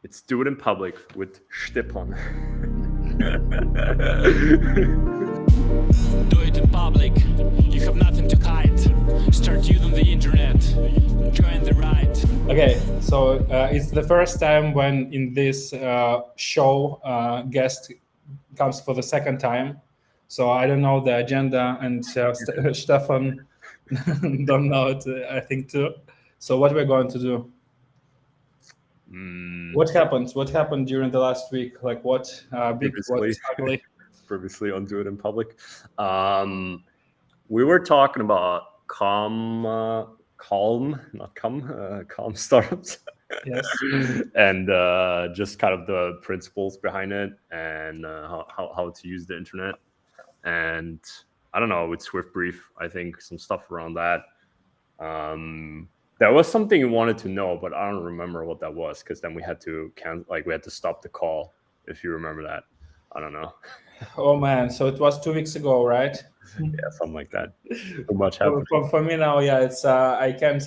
It's Do It in Public with Stefan. Do it in public. You have nothing to hide. Start using the internet. Join the ride. Okay, so it's the first time when in this show guest comes for the second time. So I don't know the agenda, and Stefan don't know it, I think, too. So what we're going to do? What happened? What happened during the last week? Like what big, what ugly? Previously on Do It in Public. We were talking about calm startups. Yes. And just kind of the principles behind it, and how to use the internet. And I don't know, with Swift Brief, I think some stuff around that. There was something you wanted to know, but I don't remember what that was, because then we had to stop the call, if you remember that. I don't know. Oh man, so it was 2 weeks ago, right? Yeah, something like that. Too much happened. For me now, yeah, it's I can't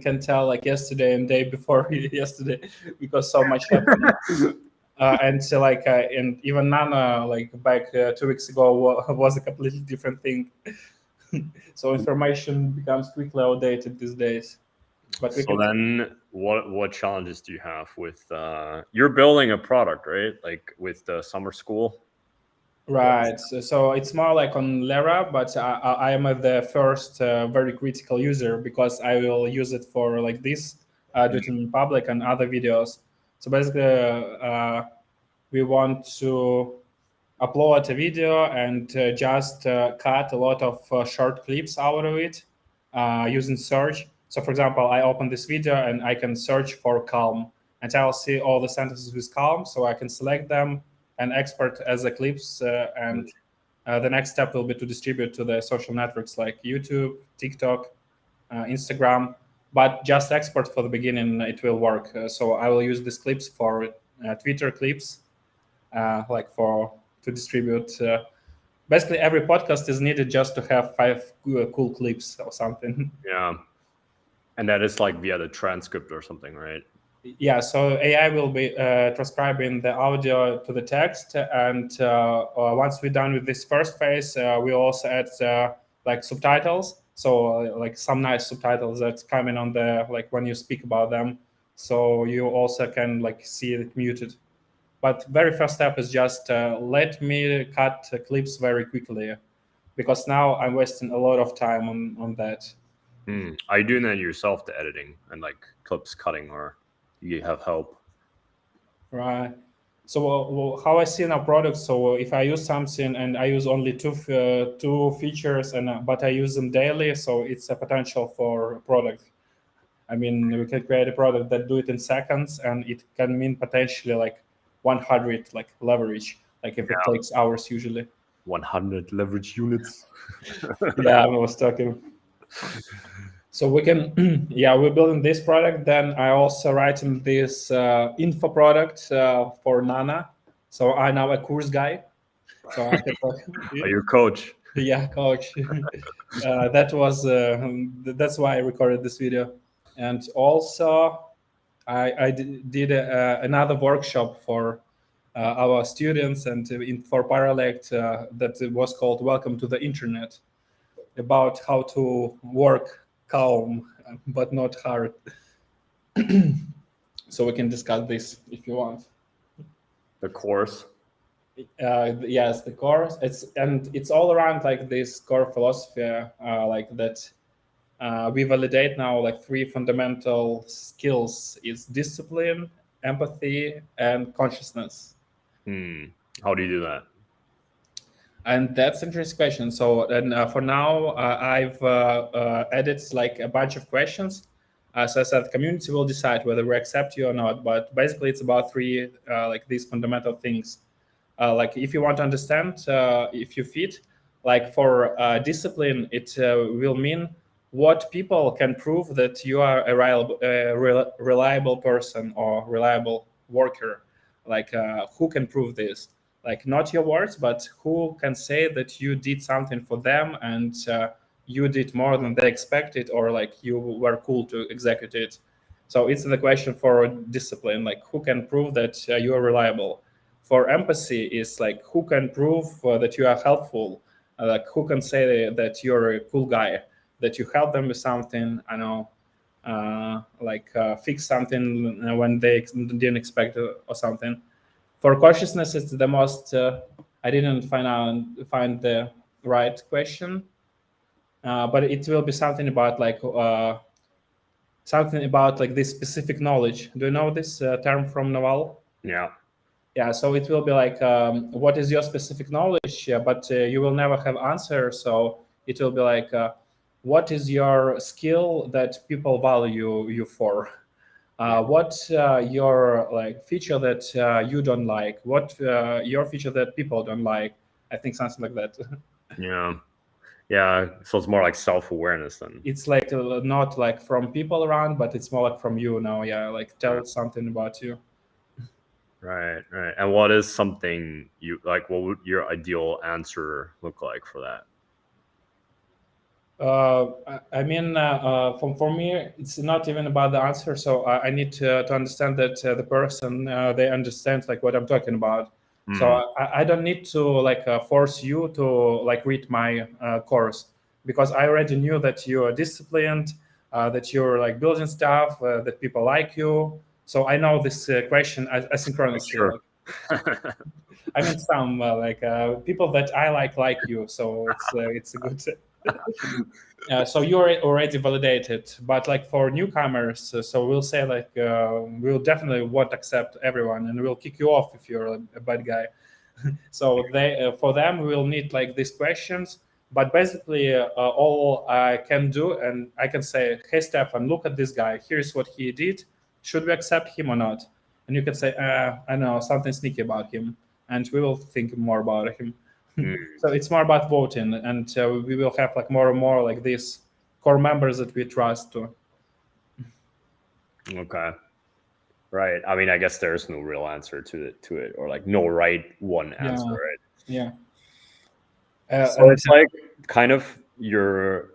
can tell like yesterday and day before yesterday, because so much happened. And so and even Nano back 2 weeks ago was a completely different thing. So information becomes quickly outdated these days. But then what challenges do you have with you're building a product, right? Like with the summer school? Right. So it's more like on Lera, but I am the first very critical user, because I will use it for like this, Do It in Public and other videos. So basically, we want to upload a video and just cut a lot of short clips out of it using search. So for example, I open this video and I can search for calm, and I'll see all the sentences with calm, so I can select them and export as a clips. And the next step will be to distribute to the social networks like YouTube, TikTok, Instagram. But just export for the beginning, it will work. So I will use these clips for Twitter clips, to distribute. Basically, every podcast is needed just to have 5 cool clips or something. Yeah. And that is like via the transcript or something, right? Yeah, so AI will be transcribing the audio to the text, and once we're done with this first phase, we'll also add subtitles. So some nice subtitles that come in on the when you speak about them, so you also can see it muted. But very first step is just let me cut clips very quickly, because now I'm wasting a lot of time on that. Are you doing that yourself, the editing and clips cutting, or you have help? Right. So how I see in our product, so if I use something and I use only two features, but I use them daily, so it's a potential for a product. I mean, we can create a product that do it in seconds, and it can mean potentially 100 leverage, if it takes hours usually. 100 leverage units. Yeah, I was talking. So we can, we're building this product. Then I also writing this info product for Nano. So I'm now a course guy. So I can talk. Are you a coach? Yeah, coach. That's why I recorded this video. And also, I did another workshop for our students and for Paralect that was called "Welcome to the Internet," about how to work calm but not hard. So we can discuss this if you want. The course. Yes, the course. It's all around this core philosophy, that we validate now 3 fundamental skills: is discipline, empathy, and consciousness. How do you do that? And that's an interesting question. So then for now, I've added a bunch of questions. So I said the community will decide whether we accept you or not. But basically, it's about 3 these fundamental things. If you want to understand if you fit, for discipline, it will mean what people can prove that you are a reliable person or reliable worker. Who can prove this? Not your words, but who can say that you did something for them and you did more than they expected, or you were cool to execute it. So it's the question for discipline, like who can prove that you are reliable. For empathy, is like who can prove that you are helpful, like who can say that you're a cool guy, that you help them with something, I know, fix something when they didn't expect it or something. For cautiousness, it's the most. I didn't find the right question, but it will be something about this specific knowledge. Do you know this term from Naval? Yeah. Yeah, so it will be like, what is your specific knowledge? But you will never have answer. So it will be like, what is your skill that people value you for? What your like feature that you don't like? What your feature that people don't like? I think something like that. Yeah. Yeah. So it's more like self-awareness then. It's like not like from people around, but it's more like from you now. Yeah, like tell Right. something about you. Right. Right. And what is something you like? What would your ideal answer look like for that? I mean, for me, it's not even about the answer. So I need to understand that the person they understand like what I'm talking about. So Mm, I don't need to like force you to like read my course, because I already knew that you are disciplined, that you're like building stuff, that people like you. So I know this question asynchronously. sure. Like, I mean, some people that I like you. So it's a good. So you're already validated, but like for newcomers, so we'll say like we'll definitely won't accept everyone, and we'll kick you off if you're a bad guy. So they for them we'll need like these questions, but basically all I can do, and I can say, hey Stefan, look at this guy, here's what he did, should we accept him or not? And you can say, I know something sneaky about him, and we will think more about him. Mm, So it's more about voting, and we will have like more and more like these core members that we trust to. okay. Right. I mean, I guess there's no real answer to it, or like no right one answer, Yeah, right? yeah. So And it's like kind of you're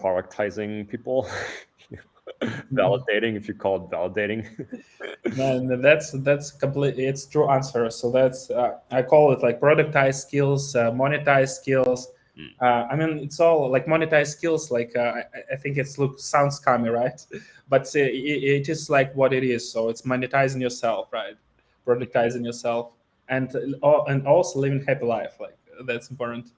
productizing people, validating, if you call it validating. and that's completely it's true answer. So that's I call it like productized skills, monetized skills. Mm, I mean, it's all like monetized skills. Like I think sounds scummy, right? But it is like what it is. So it's monetizing yourself, right? Productizing yourself, and also living happy life. Like that's important.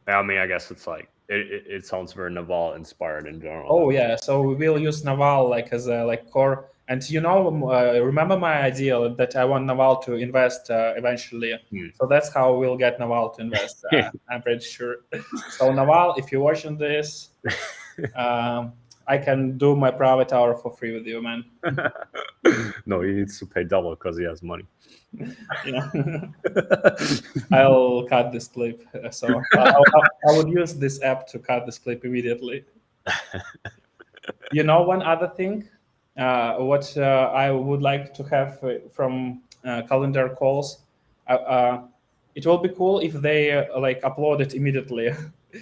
I mean, I guess it's like it sounds very Naval inspired in general. Oh yeah, so we will use Naval like as a like core. And remember my idea that I want Naval to invest eventually. Hmm. So that's how we'll get Naval to invest. I'm pretty sure. So Naval, if you're watching this, I can do my private hour for free with you, man. No, he needs to pay double because he has money. Yeah. I'll cut this clip. So I would use this app to cut this clip immediately. One other thing, what I would like to have from calendar calls, it will be cool if they like upload it immediately,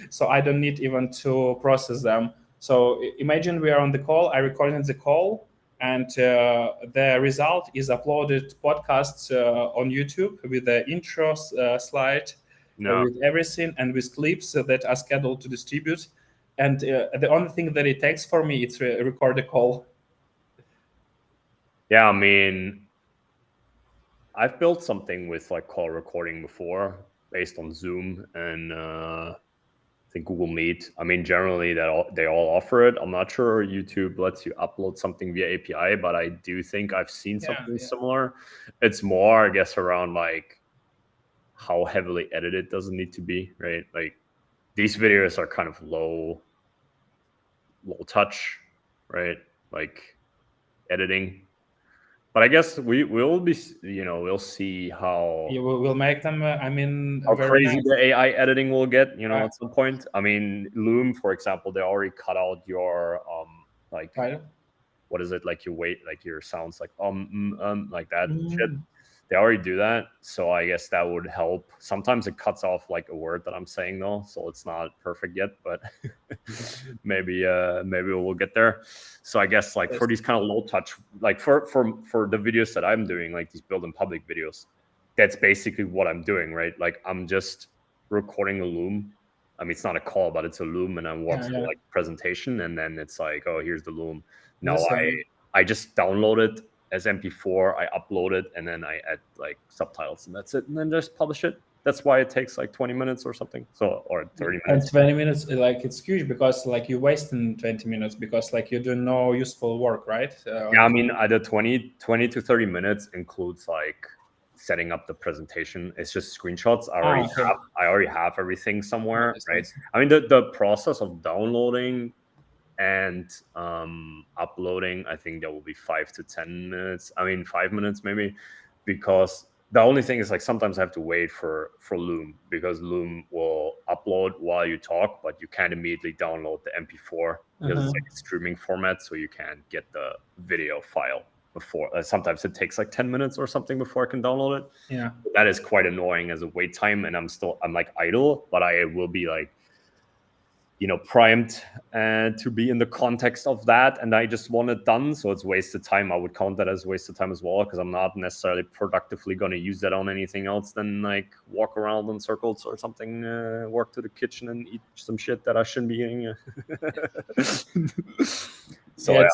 so I don't need even to process them. So imagine we are on the call, I recorded the call, and the result is uploaded podcasts on YouTube with the intro slide, No. with everything, and with clips that are scheduled to distribute. And the only thing that it takes for me is record a call. Yeah, I mean, I've built something with like call recording before based on Zoom and I think Google Meet. I mean, generally they all offer it. I'm not sure YouTube lets you upload something via API, but I do think I've seen something similar. It's more, I guess, around like how heavily edited does it need to be, right? Like these videos are kind of low touch, right? Like editing. But I guess we'll be, we'll see how We'll make them. how Very crazy nice. the AI editing will get, Right. at some point. I mean, Loom, for example, they already cut out your like Right. what is it, like your weight, like your sounds, like like that shit. Mm. they already do that. So I guess that would help. Sometimes it cuts off like a word that I'm saying though, so it's not perfect yet, but maybe we'll get there. So I guess like for these kind of low touch, like for the videos that I'm doing, like these build in public videos, that's basically what I'm doing, right? Like I'm just recording a loom. I mean, it's not a call, but it's a loom, and I walk through like presentation, and then it's like, oh, here's the loom. Now I just download it as MP4, I upload it, and then I add like subtitles, and that's it, and then just publish it. That's why it takes like 20 minutes or something, so or 30 minutes. And 20 minutes, like it's huge because like you wasting 20 minutes because like you do no useful work, right? Yeah, I mean, the 20 to 30 minutes includes like setting up the presentation. It's just screenshots. I already have everything somewhere, right? I mean, the process of downloading and uploading, I think that will be 5 to 10 minutes. I mean, 5 minutes maybe, because the only thing is like sometimes I have to wait for Loom, because Loom will upload while you talk, but you can't immediately download the MP4 because it's like a streaming format, so you can't get the video file before. Sometimes it takes like 10 minutes or something before I can download it. Yeah, that is quite annoying as a wait time, and I'm like idle, but I will be like, you know, primed to be in the context of that, and I just want it done, so it's wasted time. I would count that as wasted time as well, because I'm not necessarily productively going to use that on anything else than like walk around in circles or something, work to the kitchen and eat some shit that I shouldn't be eating. So yeah.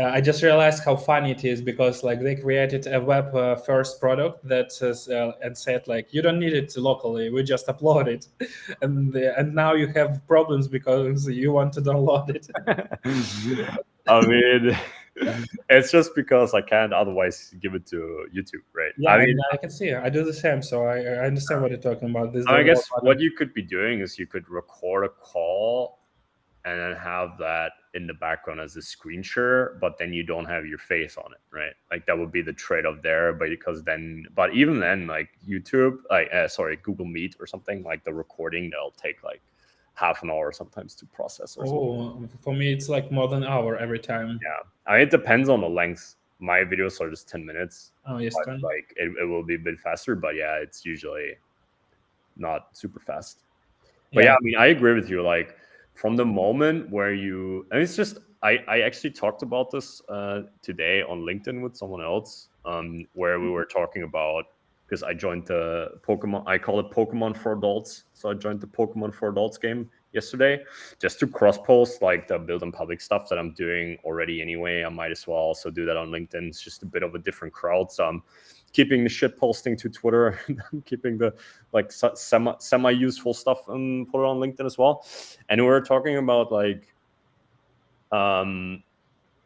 I just realized how funny it is, because like they created a Webfirst product that says and said like, you don't need it locally, we just upload it, and now you have problems because you want to download it. I mean, it's just because I can't otherwise give it to YouTube, right? Yeah, I mean, I can see it. I do the same, so I understand what you're talking about. I guess what you could be doing is you could record a call and then have that in the background as a screen share, but then you don't have your face on it, right? Like that would be the trade-off there, but even then, like YouTube, Google Meet or something, like the recording, they'll take like half an hour sometimes to process or something. For me, it's like more than an hour every time. Yeah, I mean, it depends on the length. My videos are just 10 minutes. Oh, yes, like it will be a bit faster, but yeah, it's usually not super fast. But yeah, I mean, I agree with you. Like, from the moment where it's just, I actually talked about this today on LinkedIn with someone else, where we were talking about, because I joined the Pokemon, I call it Pokemon for Adults. So I joined the Pokemon for Adults game yesterday, just to cross-post like the build in public stuff that I'm doing already anyway. I might as well also do that on LinkedIn. It's just a bit of a different crowd. So I'm keeping the shit posting to Twitter, I'm keeping the like semi-useful stuff and put it on LinkedIn as well. And we were talking about like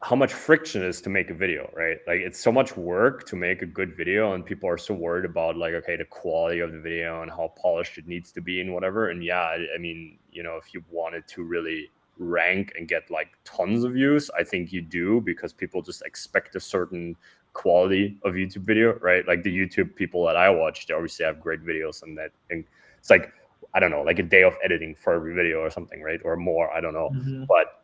how much friction is to make a video, right? Like it's so much work to make a good video, and people are so worried about like, okay, the quality of the video and how polished it needs to be and whatever. And yeah, I mean, you know, if you wanted to really rank and get like tons of views, I think you do, because people just expect a certain quality of YouTube video, right? Like the YouTube people that I watch, they obviously have great videos, and it's like, I don't know, like a day of editing for every video or something, right? Or more, I don't know. But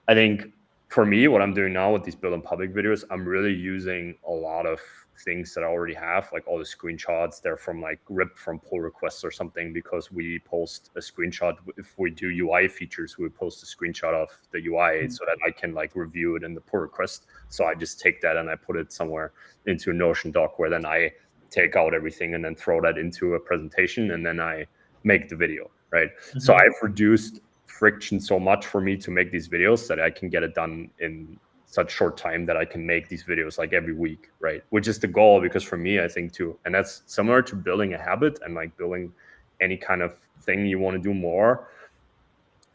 I think for me, what I'm doing now with these build in public videos, I'm really using a lot of things that I already have, like all the screenshots. They're from like ripped from pull requests or something, because we post a screenshot. If we do UI features, we post a screenshot of the UI so that I can like review it in the pull request. So I just take that and I put it somewhere into a Notion doc, where then I take out everything and then throw that into a presentation, and then I make the video, right? So I've reduced friction so much for me to make these videos that I can get it done in such short time that I can make these videos like every week, right? Which is the goal, because for me, I think too, and that's similar to building a habit and like building any kind of thing you want to do more.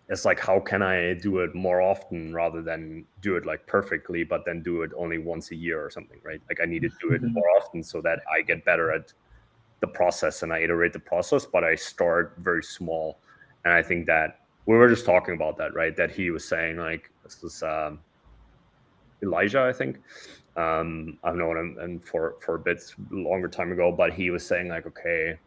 It's like, how can I do it more often rather than do it like perfectly, but then do it only once a year or something, right? Like I need to do it more often so that I get better at the process and I iterate the process, but I start very small. And I think that we were just talking about that, right? That he was saying, like, this was Elijah, I think. I've known him for a bit longer time ago, but he was saying, like, okay,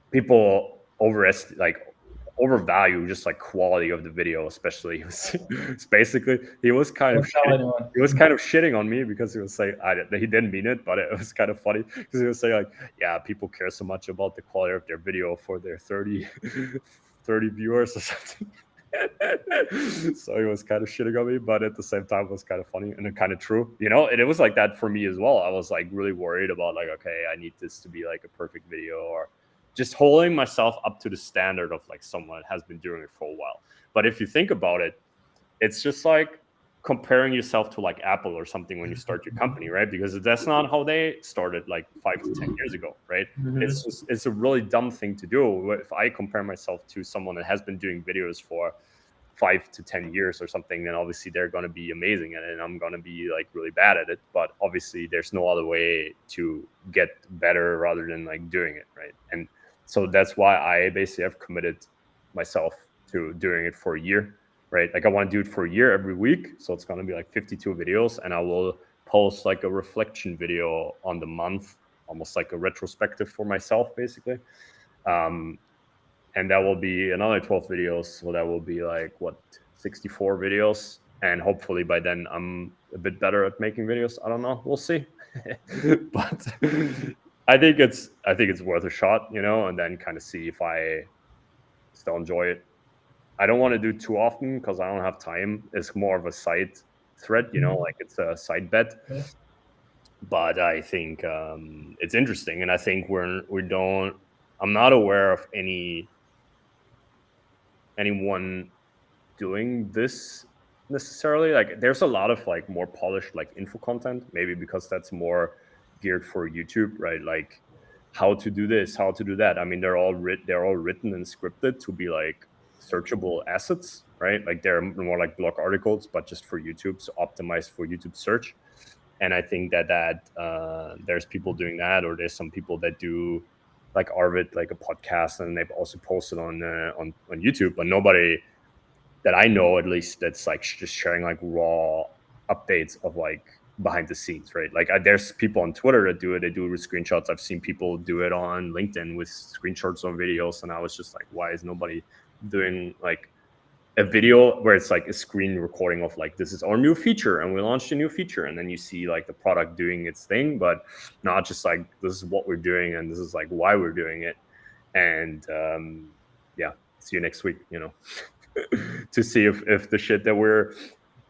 people overestimate, like, overvalue just like quality of the video, especially. It's basically he was kind of shitting on me because he was saying he didn't mean it, but it was kind of funny because he was saying like, yeah, people care so much about the quality of their video for their 30 viewers or something. So he was kind of shitting on me, but at the same time it was kind of funny and kind of true, and it was like that for me as well. I was like really worried about like, okay, I need this to be like a perfect video, or just holding myself up to the standard of like someone has been doing it for a while. But if you think about it, it's just like comparing yourself to like Apple or something when you start your company, right? Because that's not how they started like 5 to 10 years ago, right? It's a really dumb thing to do. If I compare myself to someone that has been doing videos for 5 to 10 years or something, then obviously they're going to be amazing at it and I'm going to be like really bad at it. But obviously there's no other way to get better rather than like doing it, right? And so that's why I basically have committed myself to doing it for a year, right? Like I want to do it for a year every week. So it's going to be like 52 videos, and I will post like a reflection video on the month, almost like a retrospective for myself, basically. And that will be another 12 videos. So that will be like 64 videos. And hopefully by then I'm a bit better at making videos. I don't know. We'll see. But I think it's worth a shot, and then kind of see if I still enjoy it. I don't want to do it too often because I don't have time. It's more of a side thread, like it's a side bet. Yeah. But I think it's interesting, and I think I'm not aware of anyone doing this necessarily. Like there's a lot of like more polished like info content, maybe because that's more geared for YouTube, right? Like how to do this, how to do that. I mean, they're all written and scripted to be like searchable assets, right? Like they're more like blog articles, but just for YouTube, so optimized for YouTube search. And I think that there's people doing that, or there's some people that do like Arvid, like a podcast, and they've also posted on YouTube, but nobody that I know, at least, that's like just sharing like raw updates of like behind the scenes, right? Like there's people on Twitter that do it. They do it with screenshots. I've seen people do it on LinkedIn with screenshots of videos, and I was just like, why is nobody doing like a video where it's like a screen recording of like, this is our new feature and we launched a new feature, and then you see like the product doing its thing, but not just like, this is what we're doing and this is like why we're doing it. And yeah, see you next week, to see if the shit that we're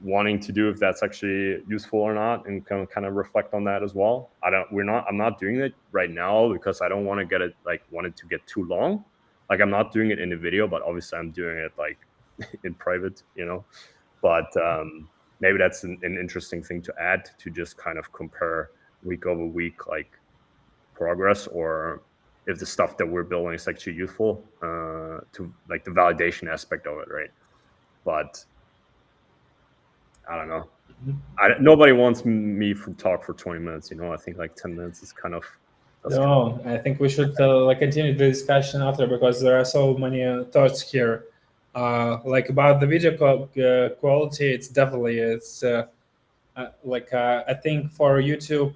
wanting to do, if that's actually useful or not, and kind of reflect on that as well. I'm not doing it right now because I don't want it to get too long. Like I'm not doing it in the video, but obviously I'm doing it like in private, but maybe that's an interesting thing to add, to just kind of compare week over week, like progress, or if the stuff that we're building is actually useful, to like the validation aspect of it, right? But I don't know. Nobody wants me to talk for 20 minutes, I think like 10 minutes is kind of... No, I think we should continue the discussion after, because there are so many thoughts here. Like about the video quality, it's definitely I think for YouTube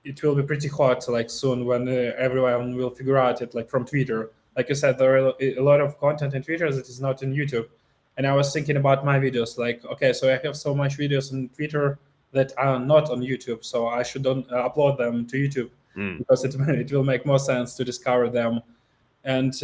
it will be pretty hot like soon, when everyone will figure out it, like from Twitter. Like you said, there are a lot of content in Twitter that is not in YouTube. And I was thinking about my videos, like, okay, so I have so much videos on Twitter that are not on YouTube, so I should upload them to YouTube, because it will make more sense to discover them. And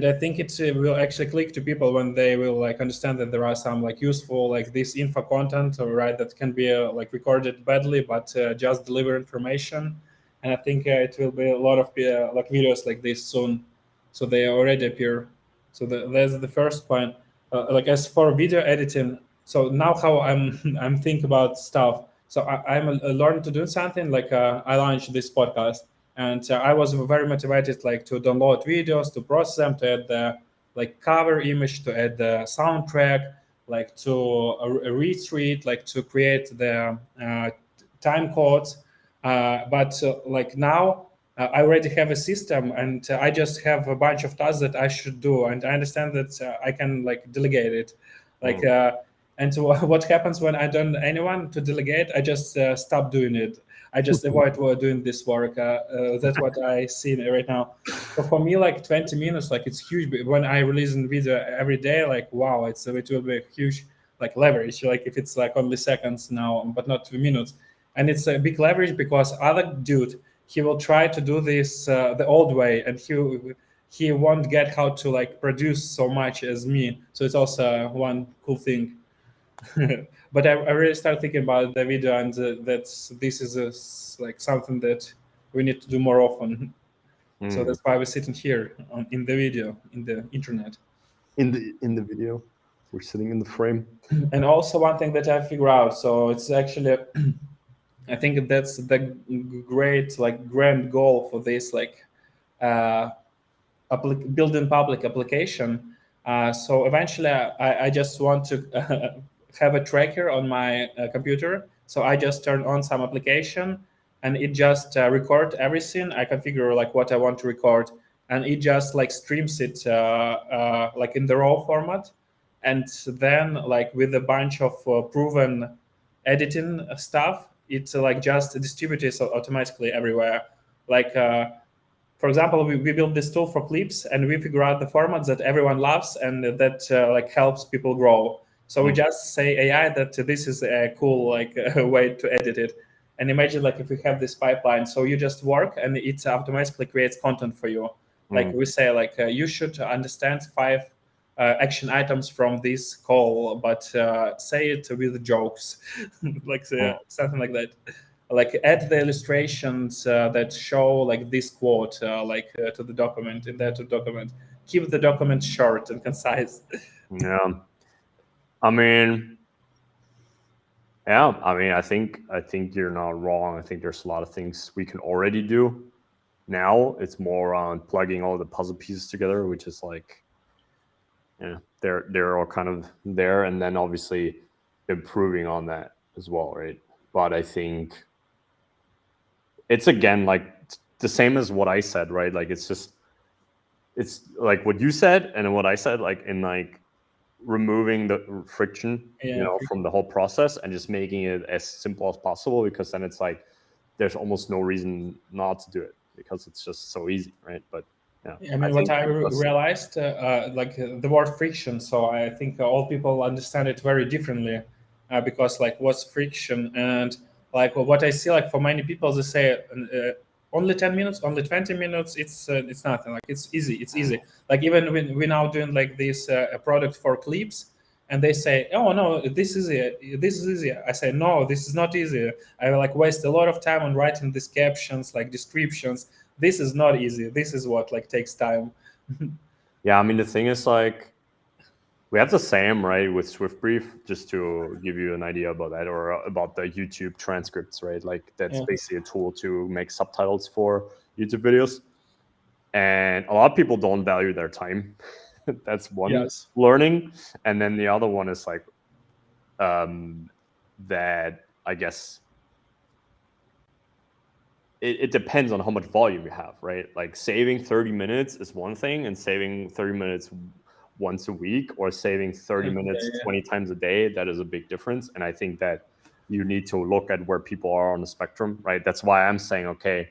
I think it will actually click to people when they will like understand that there are some like useful like this info content, right, that can be like recorded badly, but just deliver information. And I think it will be a lot of like videos like this soon, so they already appear. So that's the first point. Like as for video editing, so now how I'm thinking about stuff. So I'm learning to do something like I launched this podcast. And I was very motivated, like to download videos, to process them, to add the like cover image, to add the soundtrack, like to retweet, like to create the time codes. But like now I already have a system, and I just have a bunch of tasks that I should do, and I understand that I can like delegate it. Like And so what happens when I don't anyone to delegate? I just stop doing it. I just avoid doing this work. That's what I see right now. So for me, like 20 minutes, like it's huge. But when I release a video every day, like wow, it will be a huge like leverage. Like if it's like only seconds now, but not 2 minutes, and it's a big leverage because other dude he will try to do this the old way, and he won't get how to like produce so much as me. So it's also one cool thing. But I really start thinking about the video, and this is like something that we need to do more often. So that's why we're sitting here in the video, in the internet. In the video, we're sitting in the frame. And also one thing that I figure out, so it's actually, I think that's the great like grand goal for this like uh, building public application. So eventually, I just want to have a tracker on my computer. So I just turn on some application, and it just record everything. I configure like what I want to record, and it just like streams it like in the raw format, and then like with a bunch of proven editing stuff, it's like just distributes automatically everywhere. Like for example, we built this tool for clips, and we figure out the formats that everyone loves and that like helps people grow. So we just say AI that this is a cool like way to edit it. And imagine like if we have this pipeline, so you just work and it automatically creates content for you. Like we say like you should understand 5 action items from this call, but say it with jokes, like something like that. Like add the illustrations that show like this quote to the document in that document. Keep the document short and concise. Yeah, I mean, I think you're not wrong. I think there's a lot of things we can already do. Now it's more on plugging all the puzzle pieces together, which is like, yeah, they're all kind of there, and then obviously improving on that as well, right? But I think it's again like the same as what I said, right? Like it's like what you said and what I said, like in like removing the friction, from the whole process and just making it as simple as possible, because then it's like there's almost no reason not to do it because it's just so easy, right? But yeah, I mean, what I realized, like the word friction. So I think all people understand it very differently, because like what's friction, and like what I see, like for many people, they say only 10 minutes, only 20 minutes. It's nothing. Like it's easy. It's easy. Like even when we're now doing like this product for clips, and they say, oh no, this is easy. This is easy. I say no, this is not easy. I like waste a lot of time on writing these captions, like descriptions. This is not easy. This is what like takes time. Yeah, I mean the thing is like we have the same, right, with SwiftBrief, just to give you an idea about that, or about the YouTube transcripts, right? Like that's basically a tool to make subtitles for YouTube videos. And a lot of people don't value their time. That's one learning. And then the other one is like that I guess it depends on how much volume you have, right? Like saving 30 minutes is one thing, and saving 30 minutes once a week or saving 30 minutes 20 times a day, that is a big difference. And I think that you need to look at where people are on the spectrum, right? That's why I'm saying, okay,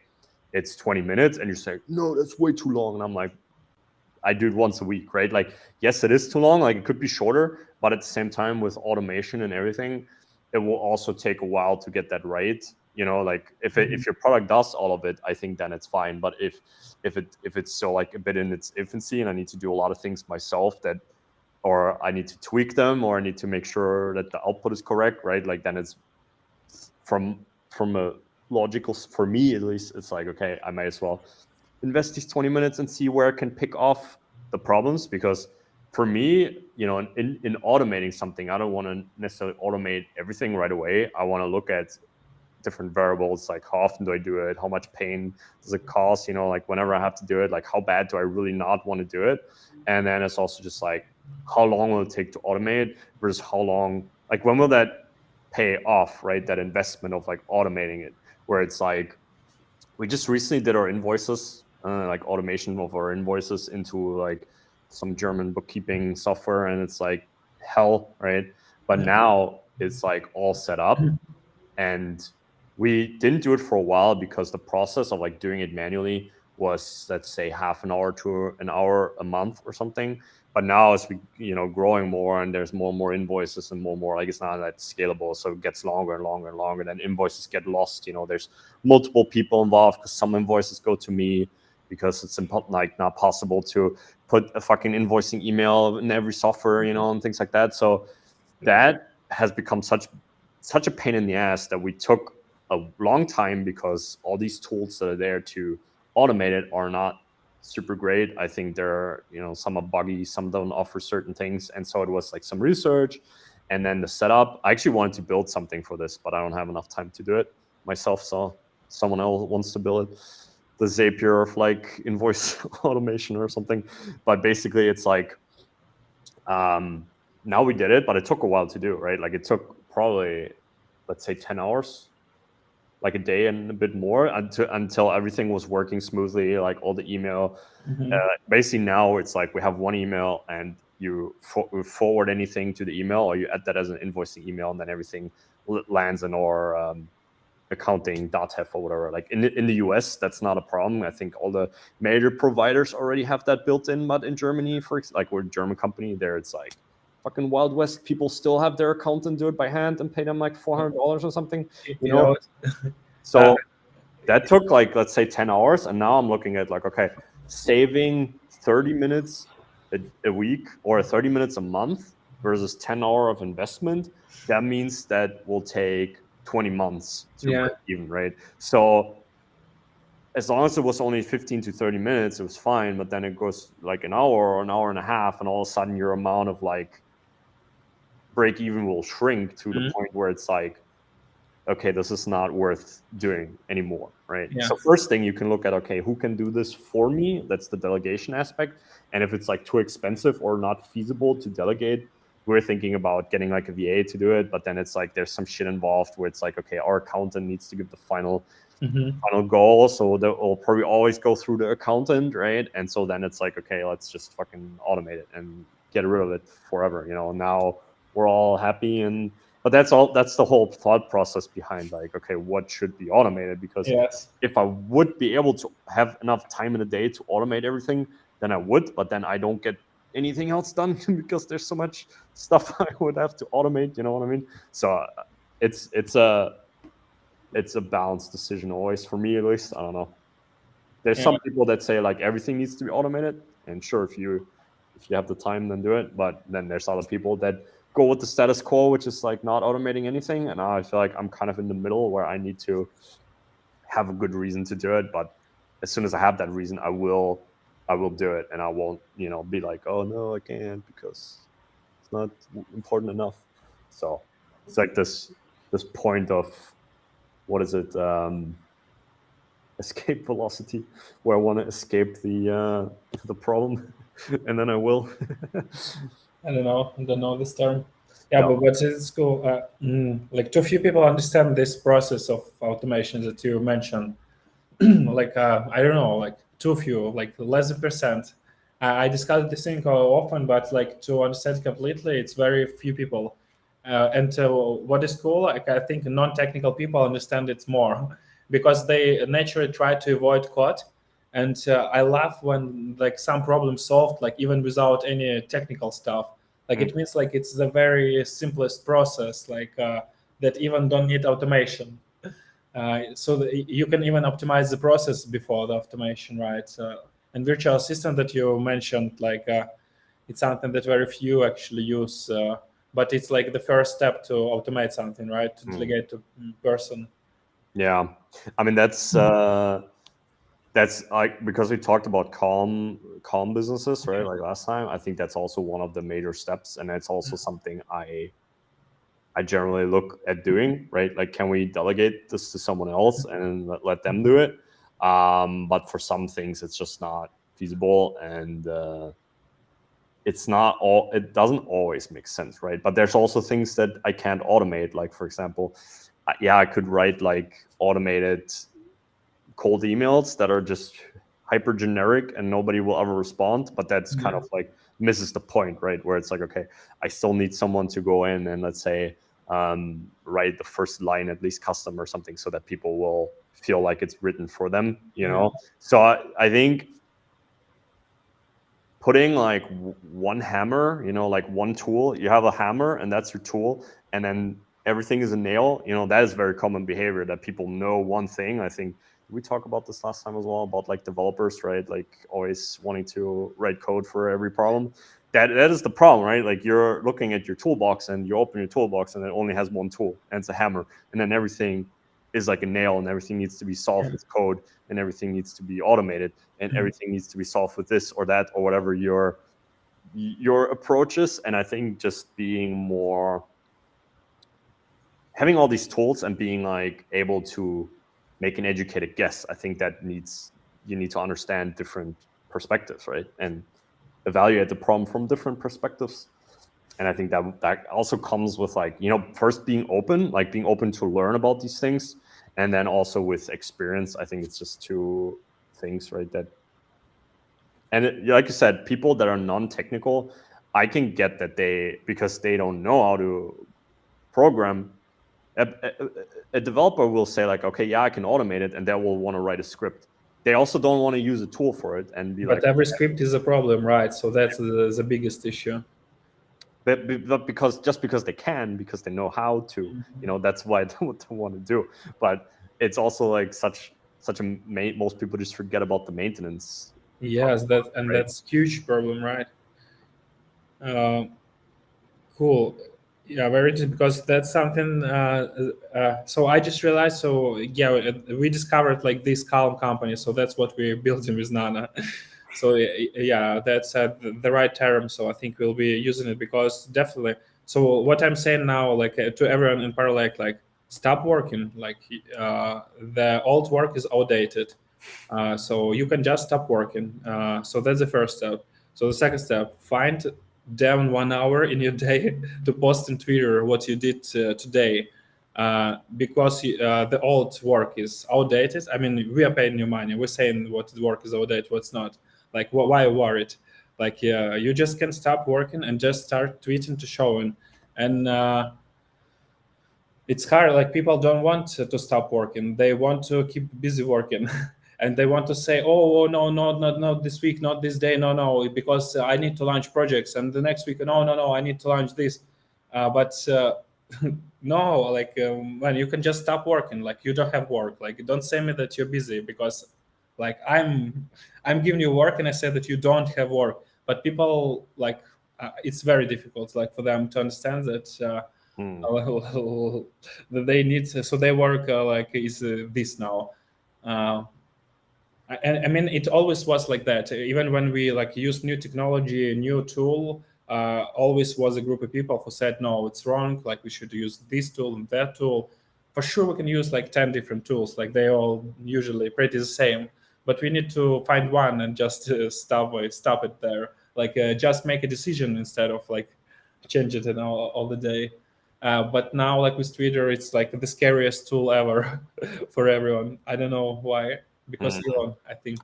it's 20 minutes, and you say, no, that's way too long. And I'm like, I do it once a week, right? Like, yes, it is too long. Like it could be shorter, but at the same time with automation and everything, it will also take a while to get that right. Like if your product does all of it, I think then it's fine. But if it's still like a bit in its infancy and I need to do a lot of things myself or I need to tweak them, or I need to make sure that the output is correct, right? Like then it's from a logical, for me at least, it's like, okay, I might as well invest these 20 minutes and see where I can pick off the problems. Because for me, in automating something, I don't want to necessarily automate everything right away. I want to look at different variables, like how often do I do it, how much pain does it cause, like whenever I have to do it, like how bad do I really not want to do it. And then it's also just like how long will it take to automate versus how long, like when will that pay off, right? That investment of like automating it, where it's like we just recently did our invoices, like automation of our invoices into like some German bookkeeping software, and it's like hell, right? But now it's like all set up, and we didn't do it for a while because the process of like doing it manually was, let's say, half an hour to an hour a month or something. But now as we, growing more and there's more and more invoices and more, like it's not that scalable. So it gets longer and longer and longer. Then invoices get lost. There's multiple people involved because some invoices go to me because it's like not possible to put a fucking invoicing email in every software, and things like that. So that has become such a pain in the ass that we took a long time because all these tools that are there to automate it are not super great. I think they're, some are buggy, some don't offer certain things. And so it was like some research and then the setup. I actually wanted to build something for this, but I don't have enough time to do it myself. So someone else wants to build it. The Zapier of like invoice automation or something. But basically it's like, now we did it, but it took a while to do, right? Like it took probably, let's say 10 hours, like a day and a bit more until everything was working smoothly, like all the email. Basically now it's like we have one email and you forward anything to the email or you add that as an invoicing email and then everything lands in our accounting .hef or whatever. Like in the US, that's not a problem. I think all the major providers already have that built in, but in Germany, like we're a German company, there it's like fucking Wild West. People still have their accountant do it by hand and pay them like $400 or something. So that took like, let's say 10 hours. And now I'm looking at like, okay, saving 30 minutes a week or 30 minutes a month versus 10 hours of investment. That means that will take 20 months to break even, right? So as long as it was only 15 to 30 minutes, it was fine. But then it goes like an hour or an hour and a half, and all of a sudden your amount of like break even will shrink to the point where it's like, okay, this is not worth doing anymore, right? So first thing you can look at, okay, who can do this for me? That's the delegation aspect. And if it's like too expensive or not feasible to delegate, we're thinking about getting like a VA to do it. But then it's like there's some shit involved where it's like, okay, our accountant needs to give the final goal. So that will probably always go through the accountant, right? And so then it's like, okay, let's just fucking automate it and get rid of it forever. Now we're all happy but that's the whole thought process behind like, okay, what should be automated? Because if I would be able to have enough time in a day to automate everything, then I would, but then I don't get anything else done because there's so much stuff I would have to automate, you know what I mean? So it's a balanced decision always, for me at least. I don't know. There's some people that say like everything needs to be automated, and sure, if you have the time, then do it. But then there's other people that go with the status quo, which is like not automating anything. And I feel like I'm kind of in the middle where I need to have a good reason to do it. But as soon as I have that reason, I will do it, and I won't, be like, oh no, I can't because it's not important enough. So it's like this point of, what is it? Escape velocity, where I want to escape the problem, and then I will. I don't know this term. But it's cool. Like too few people understand this process of automation that you mentioned. Like I don't know, like too few, like less than percent. I discuss this thing often, but like to understand completely, it's very few people. And what is cool, like I think non-technical people understand it more because they naturally try to avoid code. And I love when like some problem solved, like even without any technical stuff. Like it means like it's the very simplest process, like that even don't need automation. So that you can even optimize the process before the automation, right? And virtual assistant that you mentioned, like it's something that very few actually use, but it's like the first step to automate something, right? To delegate to person. Yeah, I mean that's like, because we talked about calm businesses, right? Like last time, I think that's also one of the major steps, and it's also something I generally look at doing, right? Like, can we delegate this to someone else and let them do it? But for some things, it's just not feasible, and it doesn't always make sense, right? But there's also things that I can't automate. Like, for example, I could write like automated cold emails that are just hyper generic and nobody will ever respond, but that's kind of like misses the point, right? Where it's like, okay, I still need someone to go in and let's say write the first line at least custom or something, so that people will feel like it's written for them, you know. So I think putting like one hammer, you know, like one tool, you have a hammer and that's your tool, and then everything is a nail, you know, that is very common behavior, that people know one thing. I think we talked about this last time as well, about like developers, right? Like always wanting to write code for every problem. That is the problem, right? Like you're looking at your toolbox and you open your toolbox and it only has one tool and it's a hammer, and then everything is like a nail, and everything needs to be solved with code, and everything needs to be automated, and everything needs to be solved with this or that or whatever your approach is. And I think just being more, having all these tools and being like able to make an educated guess, I think that you need to understand different perspectives, right? And evaluate the problem from different perspectives. And I think that also comes with like, you know, first being open to learn about these things, and then also with experience. I think it's just two things, right? That, and like you said, people that are non-technical, I can get that because they don't know how to program. A developer will say like, okay, yeah, I can automate it, and they will want to write a script. They also don't want to use a tool for it and be But every script is a problem, right? So that's the biggest issue. But because they can, because they know how to, you know, that's why they want to do. But it's also like such a most people just forget about the maintenance. Yes, that's huge problem, right? Cool. Yeah, very interesting, because that's something. So I just realized. So yeah, we discovered like this Calm company. So that's what we're building with Nano. So yeah, that's the right term. So I think we'll be using it, because definitely. So what I'm saying now, like to everyone in parallel, like stop working. Like the old work is outdated. So you can just stop working. So that's the first step. So the second step, find down 1 hour in your day to post on Twitter what you did today, because the old work is outdated. I mean, we are paying you money. We're saying what work is outdated, what's not. Like, why worried? Like, you just can stop working and just start tweeting to showing. And it's hard. Like, people don't want to stop working. They want to keep busy working. And they want to say, oh no, not this week, not this day, no, because I need to launch projects, and the next week, no, I need to launch this. But no, like man, you can just stop working. Like, you don't have work. Like, don't say me that you're busy, because like I'm giving you work, and I said that you don't have work. But people, like, it's very difficult, like, for them to understand that. That they need, so they work like is this now. I mean, it always was like that. Even when we like used new technology, a new tool, always was a group of people who said, no, it's wrong. Like, we should use this tool and that tool. For sure, we can use like 10 different tools. Like, they all usually pretty the same. But we need to find one and just stop it there. Like, just make a decision instead of like change it all the day. But now, like with Twitter, it's like the scariest tool ever for everyone. I don't know why. Because Elon, I think.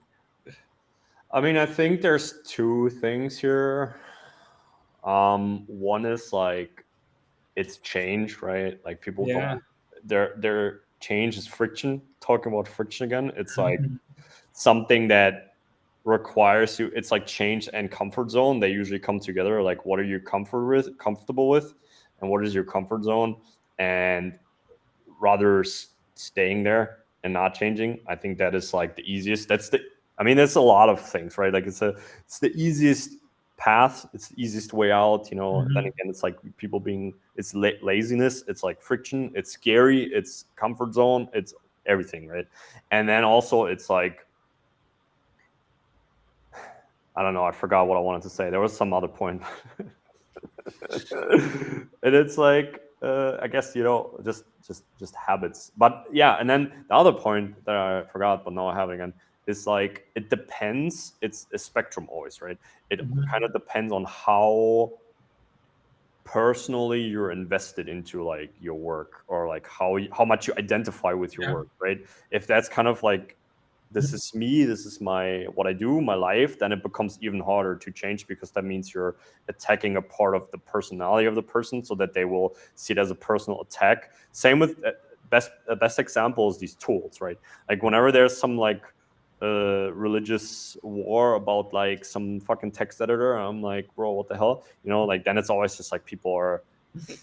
I mean, I think there's two things here. One is like, it's change, right? Like, people don't, their change is friction. Talking about friction again, it's like something that requires you. It's like change and comfort zone. They usually come together. Like, what are you comfortable with, and what is your comfort zone? And rather staying there and not changing, I think that is like the easiest. I mean, there's a lot of things, right? Like, it's the easiest path. It's the easiest way out, you know. Then again, it's like people it's laziness. It's like friction. It's scary. It's comfort zone. It's everything, right? And then also it's like, I don't know. I forgot what I wanted to say. There was some other point. And it's like, I guess, you know, just habits. But yeah, and then the other point that I forgot, but now I have again, is like, it depends. It's a spectrum always, right? It kind of depends on how personally you're invested into like your work, or like how much you identify with your work, right? If that's kind of like this is me, this is what I do, my life, then it becomes even harder to change, because that means you're attacking a part of the personality of the person, so that they will see it as a personal attack. Same with best example is these tools, right? Like whenever there's some like religious war about like some fucking text editor, I'm like, bro, what the hell? Like then it's always just like people are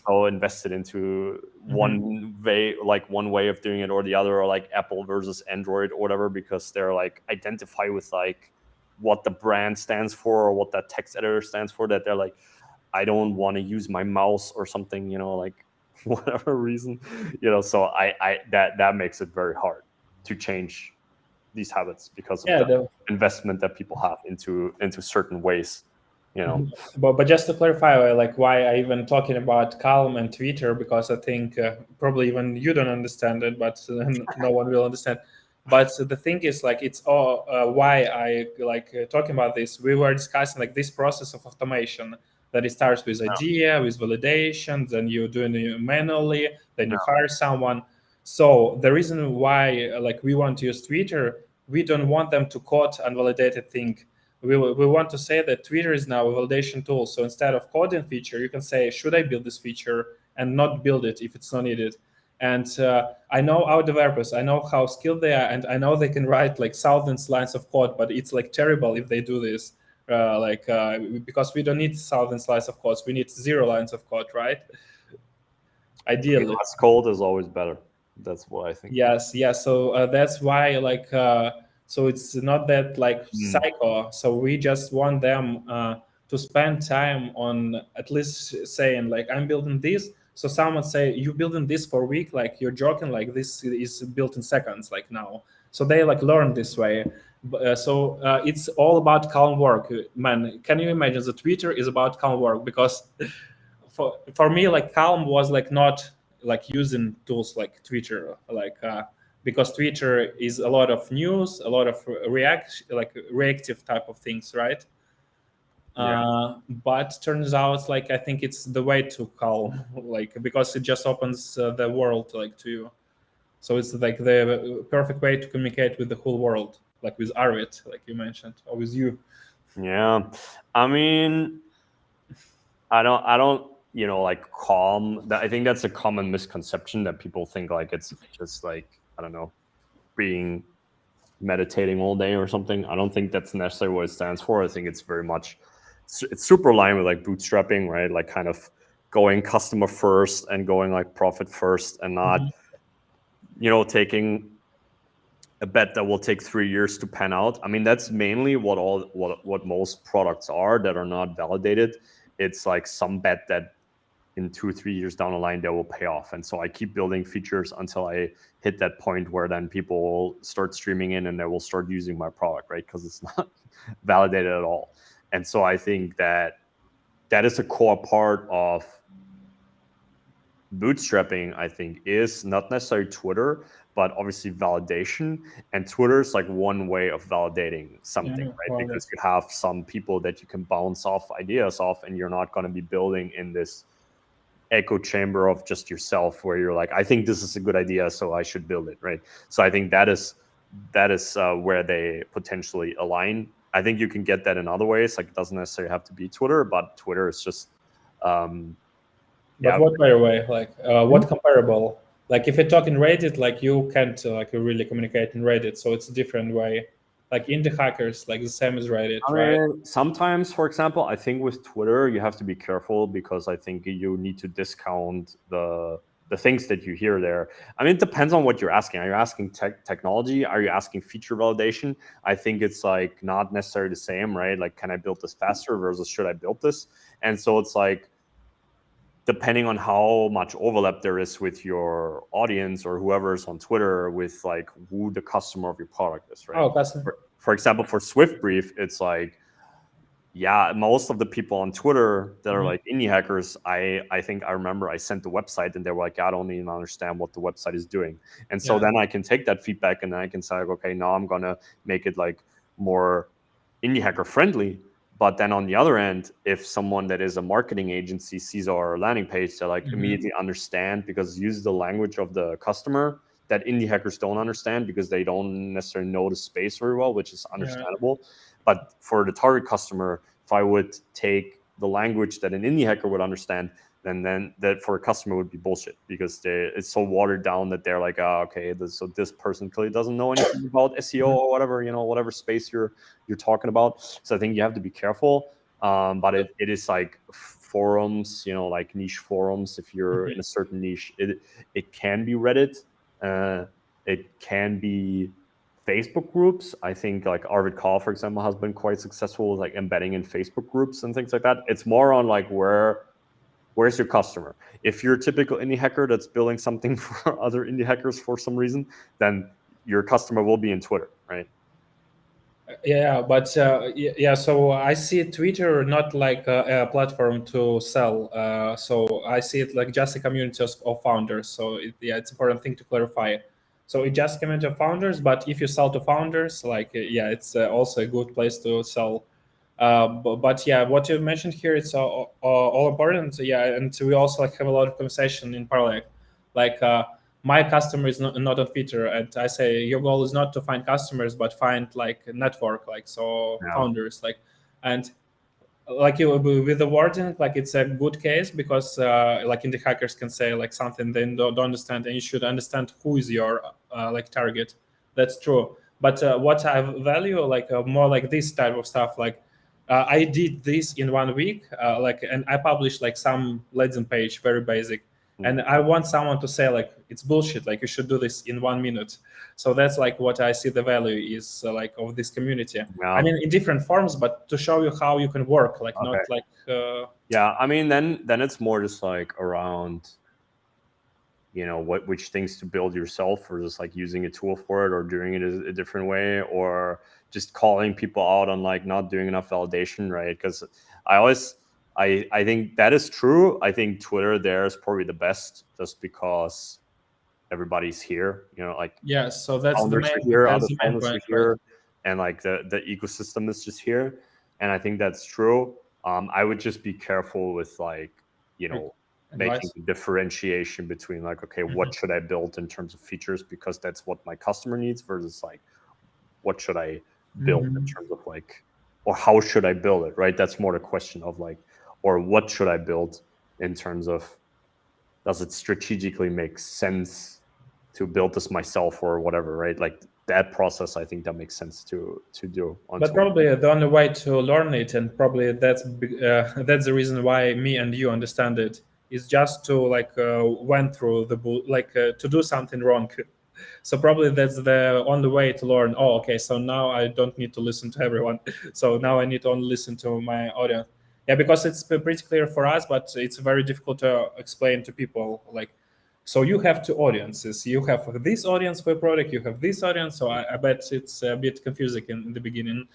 so invested into one way of doing it or the other, or like Apple versus Android or whatever, because they're like identify with like what the brand stands for or what that text editor stands for, that they're like, I don't want to use my mouse or something, like whatever reason, so I that makes it very hard to change these habits, because of the investment that people have into certain ways, But just to clarify, like why I even talking about Calm and Twitter, because I think probably even you don't understand it, but no one will understand. But the thing is, like, it's all why I like talking about this. We were discussing like this process of automation, that it starts with idea, with validation, then you do it manually, then you hire someone. So the reason why like we want to use Twitter, we don't want them to code unvalidated thing. We want to say that Twitter is now a validation tool. So instead of coding feature, you can say, should I build this feature, and not build it if it's not needed. And I know our developers, I know how skilled they are, and I know they can write like thousands lines of code, but it's like terrible if they do this. Because we don't need thousands lines of code, we need 0 lines of code, right? Ideally, less code is always better. That's what I think. Yes. So that's why like so it's not that like psycho. So we just want them to spend time on at least saying like, I'm building this. So someone say, you building this for a week, like you're joking, like this is built in seconds like now. So they like learn this way. So it's all about calm work, man. Can you imagine the Twitter is about calm work? Because for me, like calm was like not like using tools like Twitter, like because Twitter is a lot of news, a lot of reactive type of things, right? But turns out like I think it's the way to calm, like because it just opens the world like to you. So it's like the perfect way to communicate with the whole world, like with Arvid, like you mentioned, or with you. Yeah, I mean, I don't like calm. I think that's a common misconception, that people think like it's just like, I don't know, being meditating all day or something. I don't think that's necessarily what it stands for. I think it's very much, it's super aligned with like bootstrapping, right? Like kind of going customer first and going like profit first, and not taking a bet that will take 3 years to pan out. I mean, that's mainly what most products are that are not validated. It's like some bet that in 2-3 years down the line they will pay off. And so I keep building features until I hit that point where then people will start streaming in and they will start using my product, right? Because it's not validated at all. And so I think that is a core part of bootstrapping, I think, is not necessarily Twitter, but obviously validation. And Twitter is like one way of validating something, right? Because you have some people that you can bounce off ideas off, and you're not going to be building in this echo chamber of just yourself where you're like, I think this is a good idea, so I should build it, right? So I think that is where they potentially align. I think you can get that in other ways. Like, it doesn't necessarily have to be Twitter, but Twitter is just But what better way? Like, what comparable? Like, if you're talking Reddit, like you can't like really communicate in Reddit, so it's a different way. Like indie hackers, like the same as Reddit, right? Sometimes, for example, I think with Twitter you have to be careful, because I think you need to discount the things that you hear there. I mean, it depends on what you're asking. Are you asking technology? Are you asking feature validation? I think it's like not necessarily the same, right? Like, can I build this faster versus should I build this? And so it's like, depending on how much overlap there is with your audience or whoever's on Twitter with like who the customer of your product is, right? Oh, customer. For example, for SwiftBrief, it's like, yeah, most of the people on Twitter that are like indie hackers, I think I remember I sent the website and they were like, I don't even understand what the website is doing. And so then I can take that feedback and then I can say, like, okay, now I'm gonna make it like more indie hacker friendly. But then on the other end, if someone that is a marketing agency sees our landing page, they like immediately understand, because use the language of the customer. that indie hackers don't understand because they don't necessarily know the space very well, which is understandable. But for the target customer, if I would take the language that an indie hacker would understand, then that for a customer would be bullshit, because it's so watered down that they're like, okay, so this person clearly doesn't know anything about SEO or whatever, whatever space you're talking about. So I think you have to be careful. But it is like forums, like niche forums. If you're in a certain niche, it can be Reddit, it can be Facebook groups. I think like Arvid Kahl, for example, has been quite successful with like embedding in Facebook groups and things like that. It's more on like where's your customer. If you're a typical indie hacker that's building something for other indie hackers for some reason, then your customer will be in Twitter, right? But so I see Twitter not like a platform to sell. So I see it like just a community of founders. So it's an important thing to clarify. So it's just a community of founders, but if you sell to founders, like it's also a good place to sell. But what you mentioned here, it's all important. And we also like have a lot of conversation in parallel, like. My customer is not on Twitter, and I say your goal is not to find customers, but find like a network, like founders, like, and like you with the wording, like it's a good case because like indie hackers can say like something they don't understand, and you should understand who is your like target. That's true. But what I value like more like this type of stuff, like I did this in 1 week, and I published like some landing page, very basic. And I want someone to say like it's bullshit, like you should do this in 1 minute. So that's like what I see the value is like of this community. I mean, in different forms, but to show you how you can work, like not like. I mean, then it's more just like around, which things to build yourself, or just like using a tool for it, or doing it a different way, or just calling people out on like not doing enough validation, right? Because I think that is true. I think Twitter there is probably the best, just because everybody's here, like So that's the main. Here, other founders are here, right? And like the ecosystem is just here, and I think that's true. I would just be careful with like making the differentiation between like, okay, what should I build in terms of features because that's what my customer needs, versus like what should I build in terms of like, or how should I build it, right? That's more the question of like, or what should I build in terms of, does it strategically make sense to build this myself or whatever, right? Like that process, I think that makes sense to do. But probably the only way to learn it, and probably that's the reason why me and you understand it, is just to like went through to do something wrong. So probably that's the only way to learn. Oh, okay. So now I don't need to listen to everyone. So now I need to only listen to my audience. Yeah, because it's pretty clear for us, but it's very difficult to explain to people. Like, so you have two audiences. You have this audience for a product. You have this audience. So I bet it's a bit confusing in the beginning.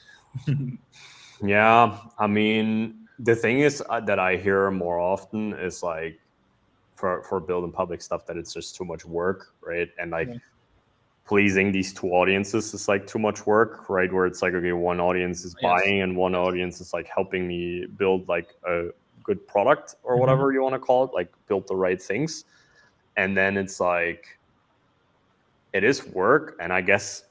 Yeah, I mean, the thing is that I hear more often is like for building public stuff that it's just too much work, right? And like pleasing these two audiences is like too much work, right? Where it's like, okay, one audience is buying and one audience is like helping me build like a good product or whatever you want to call it, like build the right things. And then it's like, it is work. And I guess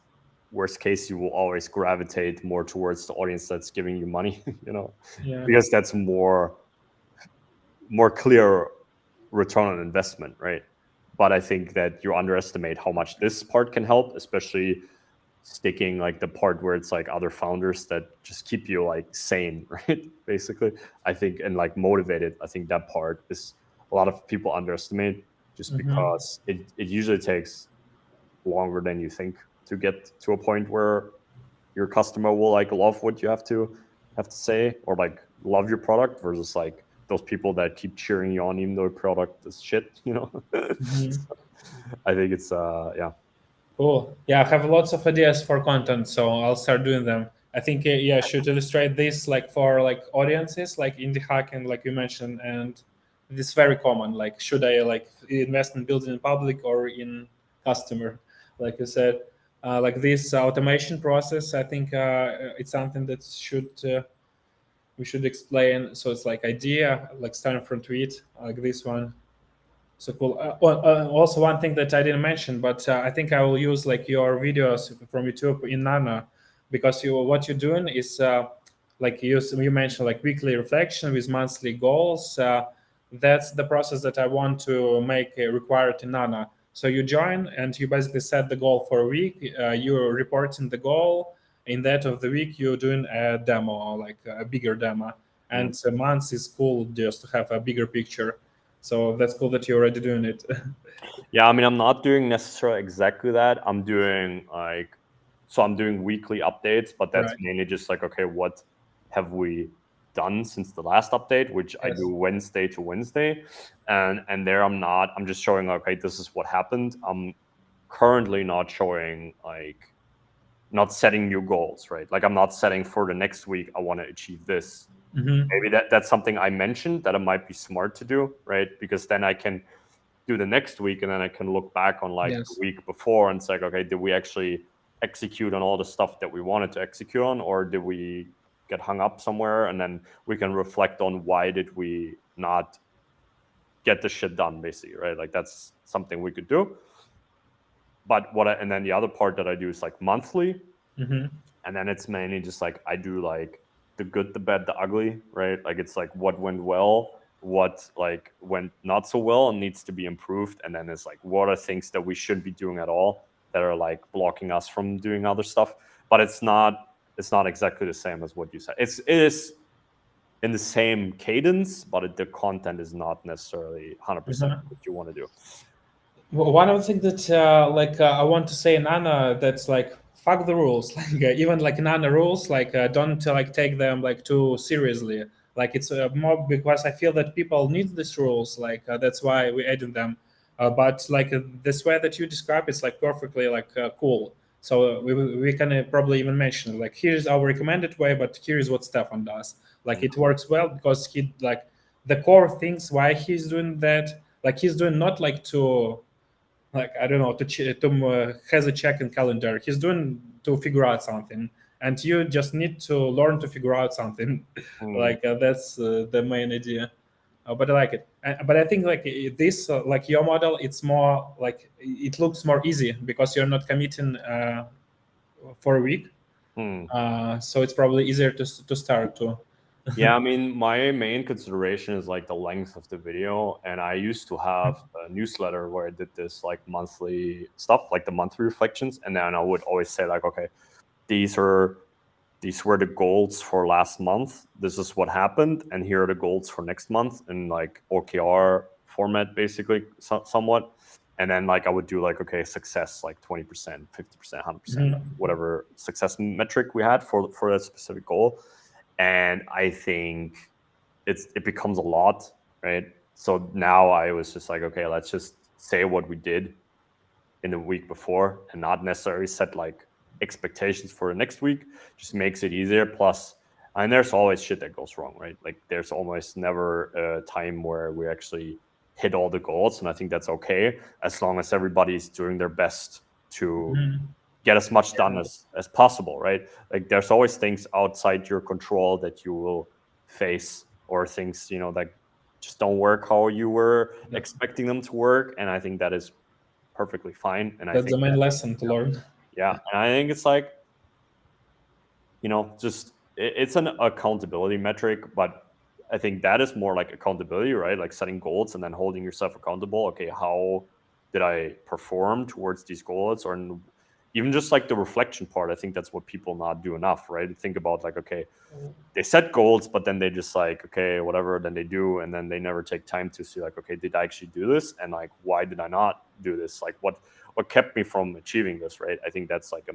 worst case, you will always gravitate more towards the audience that's giving you money, because that's more clear return on investment, right? But I think that you underestimate how much this part can help, especially sticking like the part where it's like other founders that just keep you like sane, right? Basically, I think, and like motivated. I think that part is a lot of people underestimate, just because it usually takes longer than you think to get to a point where your customer will like love what you have to say, or like love your product, versus like those people that keep cheering you on even though the product is shit, So I think it's Cool. Yeah, I have lots of ideas for content, so I'll start doing them. I think I should illustrate this like for like audiences like indie hacking, like you mentioned, and this is very common. Like, should I like invest in building in public or in customer? Like you said, like this automation process, I think it's something that we should explain. So it's like idea, like starting from tweet, like this one. So cool. Also, one thing that I didn't mention, but I think I will use like your videos from YouTube in Nano, because what you're doing is like you mentioned like weekly reflection with monthly goals. That's the process that I want to make required in Nano. So you join and you basically set the goal for a week. You're reporting the goal. In that of the week, you're doing a demo, like a bigger demo. And a month is cool just to have a bigger picture. So that's cool that you're already doing it. Yeah, I mean, I'm not doing necessarily exactly that. I'm doing I'm doing weekly updates, but that's Right. mainly just like, okay, what have we done since the last update, which I Yes. do Wednesday to Wednesday. And there I'm just showing, okay, this is what happened. I'm currently not showing not setting new goals, right? Like I'm not setting for the next week, I want to achieve this. Maybe that's something I mentioned that it might be smart to do, right? Because then I can do the next week and then I can look back on like the Yes. week before and say, okay, did we actually execute on all the stuff that we wanted to execute on, or did we get hung up somewhere? And then we can reflect on why did we not get the shit done, basically, right? Like that's something we could do. But and then the other part that I do is like monthly, and then it's mainly just like I do like the good, the bad, the ugly, right? Like it's like what went well, what like went not so well and needs to be improved, and then it's like what are things that we shouldn't be doing at all that are like blocking us from doing other stuff. But it's not exactly the same as what you said. It is in the same cadence, but the content is not necessarily 100% what you want to do. Well, one of the things that I want to say in Nano, that's like fuck the rules. Like even like Nano rules, like don't like take them like too seriously. Like it's more because I feel that people need these rules. Like that's why we added them. But like this way that you describe, it's like perfectly like cool. So we can probably even mention like here's our recommended way, but here's what Stefan does. Like it works well because he like the core things why he's doing that. Like he's doing not like to like I don't know to has a check in calendar. He's doing to figure out something, and you just need to learn to figure out something. Like that's the main idea. But I like it. But I think like this, like your model, it's more like it looks more easy because you're not committing for a week. So it's probably easier to start to. Yeah, I mean, my main consideration is like the length of the video. And I used to have a newsletter where I did this like monthly stuff, like the monthly reflections. And then I would always say like, okay, these were the goals for last month. This is what happened. And here are the goals for next month in like OKR format, basically, somewhat. And then like I would do like, okay, success, like 20%, 50%, 100%, whatever success metric we had for that specific goal. And I think it becomes a lot, right? So now I was just like, okay, let's just say what we did in the week before and not necessarily set like expectations for the next week. Just makes it easier. Plus, and there's always shit that goes wrong, right? Like there's almost never a time where we actually hit all the goals, and I think that's okay as long as everybody's doing their best to get as much done as possible, right? Like there's always things outside your control that you will face, or things, that just don't work how you were expecting them to work. And I think that is perfectly fine. And I That's think the main lesson to learn. yeah, and I think it's like, just it's an accountability metric, but I think that is more like accountability, right? Like setting goals and then holding yourself accountable. Okay, how did I perform towards these goals? Or even just like the reflection part, I think that's what people not do enough, right? Think about like, okay, they set goals, but then they just like, okay, whatever, then they do, and then they never take time to see like, okay, did I actually do this? And like, why did I not do this? Like what kept me from achieving this, right? I think that's like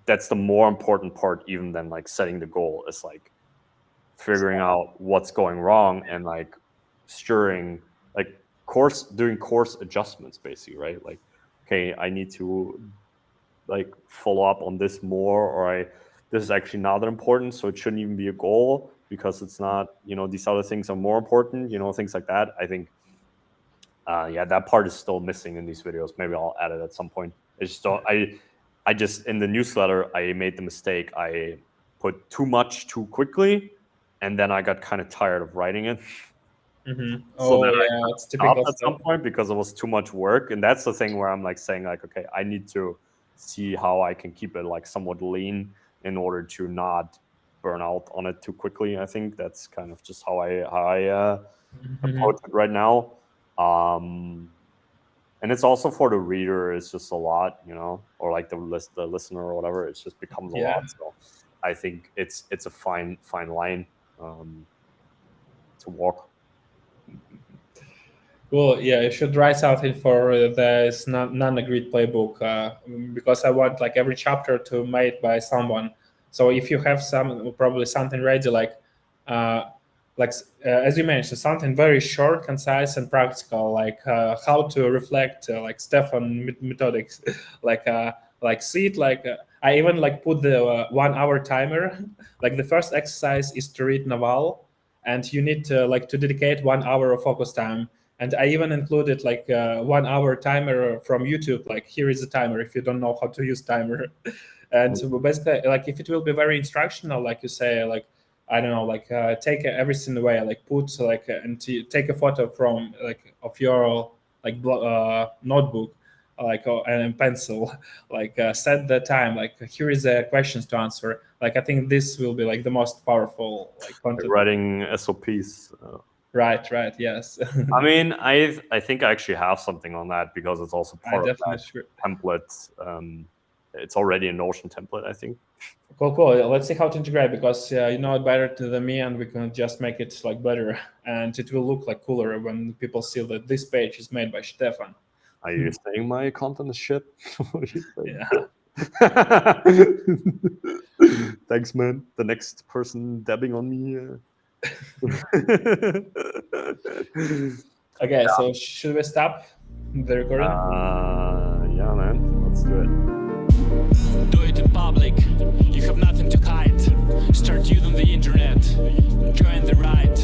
that's the more important part even than like setting the goal, is like figuring out what's going wrong and like steering, like doing course adjustments, basically, right? Like, okay, I need to like follow up on this more, or this is actually not that important, so it shouldn't even be a goal because it's not, these other things are more important, things like that. I think that part is still missing in these videos. Maybe I'll add it at some point. I just in the newsletter I made the mistake, I put too much too quickly, and then I got kind of tired of writing it. So then yeah, it's stopped typical at some stuff. point because it was too much work, and that's the thing where I'm like saying like, okay, I need to see how I can keep it like somewhat lean in order to not burn out on it too quickly. I think that's kind of just how I approach it right now. And it's also for the reader, it's just a lot, you know, or like the listener or whatever. It just becomes a Yeah. lot. So I think it's a fine line to walk. Cool. Yeah, you should write something for this non-agreed playbook because I want like every chapter to made by someone. So if you have probably something ready, uh, as you mentioned, something very short, concise, and practical, like how to reflect, like Stefan methodics, like see it like I even like put the 1 hour timer. Like the first exercise is to read novel, and you need to like to dedicate 1 hour of focus time. And I even included like 1 hour timer from YouTube. Like here is a timer if you don't know how to use timer. And so basically, like if it will be very instructional, like you say, like I don't know, like take everything away, like put like and take a photo from like of your like notebook, like and pencil, like set the time. Like here is the questions to answer. Like I think this will be like the most powerful like content. Writing SOPs. Right. Yes. I mean, I think I actually have something on that because it's also I part of definitely that should. template. It's already a Notion template, I think. Cool. Let's see how to integrate because you know it better than me, and we can just make it like better, and it will look like cooler when people see that this page is made by Stefan. Are you saying my content is shit? Yeah. Thanks, man. The next person dabbing on me. Okay, so should we stop the recording? Yeah, man. Let's do it. Do it in public. You have nothing to hide. Start using the internet. Join the ride.